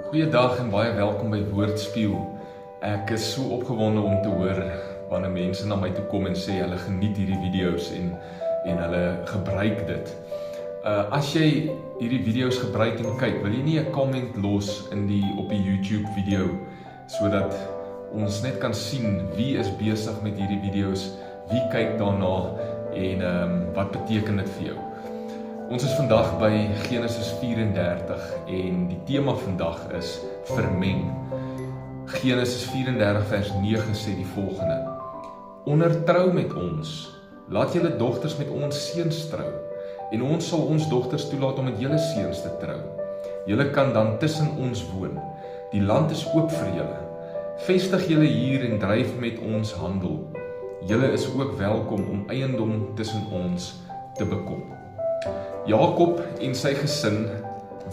Goeiedag en baie welkom by Woordspieël. Ek is so opgewonde om te hoor wanneer mense na my toe kom en sê hulle geniet hierdie video's en hulle gebruik dit. As jy hierdie video's gebruik en kyk, wil jy nie 'n comment los op die YouTube video sodat ons net kan sien wie is besig met hierdie video's, wie kyk daarna en wat beteken dit vir jou? Ons is vandag by Genesis 34 en die tema vandag is vermeng. Genesis 34 vers 9 sê die volgende: Ondertrou met ons, laat julle dogters met ons seuns trou, en ons sal ons dogters toelaat om met julle seuns te trou. Julle kan dan tussen ons woon, die land is oop vir julle. Vestig julle hier en dryf met ons handel. Julle is ook welkom om eiendom tussen ons te bekom. Jakob en sy gesin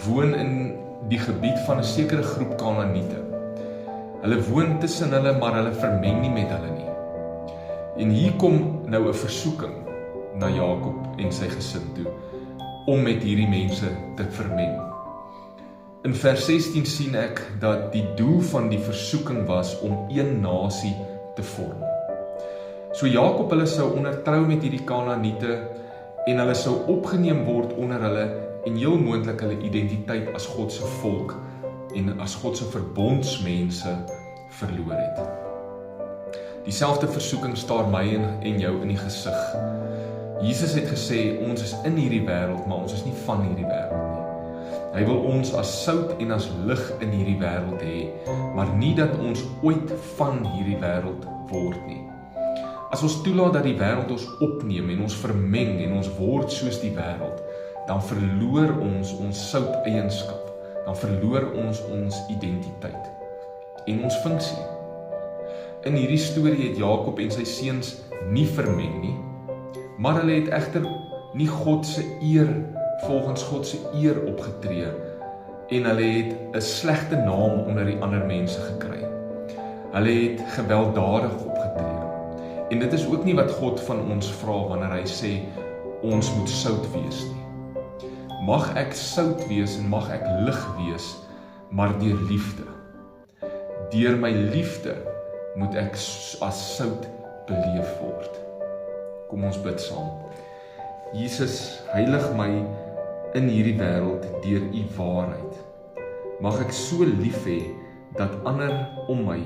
woon in die gebied van 'n sekere groep Kanaaniete. Hulle woon tussen hulle, maar hulle vermeng nie met hulle nie. En hier kom nou 'n versoeking na Jakob en sy gesin toe om met hierdie mense te vermeng. In vers 16 sien ek dat die doel van die versoeking was om een nasie te vorm. So Jakob, hulle sou ondertrou met hierdie Kanaaniete en hulle sou opgeneem word onder hulle en heel moontlik hulle identiteit as God se volk en as God se verbondsmense verloor het. Dieselfde versoeking staar my en jou in die gesig. Jesus het gesê, ons is in hierdie wêreld, maar ons is nie van hierdie wêreld nie. Hy wil ons as sout en as lig in hierdie wêreld hê, maar nie dat ons ooit van hierdie wêreld word nie. As ons toelaat dat die wêreld ons opneem en ons vermeng en ons word soos die wêreld, dan verloor ons sout eienskap, dan verloor ons identiteit en ons funksie. In hierdie storie het Jakob en sy seuns nie vermeng nie, maar hulle het egter nie volgens God se eer opgetree en hulle het 'n slegte naam onder die ander mense gekry. Hulle het gewelddadig opgetree. En dit is ook nie wat God van ons vra wanneer hy sê ons moet sout wees nie. Mag ek sout wees en mag ek lig wees, maar deur liefde. Deur my liefde moet ek as sout beleef word. Kom ons bid saam. Jesus, heilig my in hierdie wêreld deur u waarheid. Mag ek so lief hê dat ander om my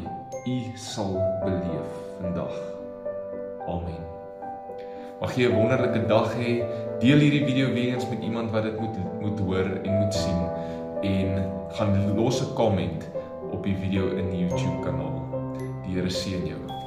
u sal beleef vandag. Amen. Mag jy 'n wonderlike dag hê. Deel hierdie video weer eens met iemand wat dit moet hoor en moet sien en gaan los 'n comment op die video in die YouTube kanaal. Die Here seën jou.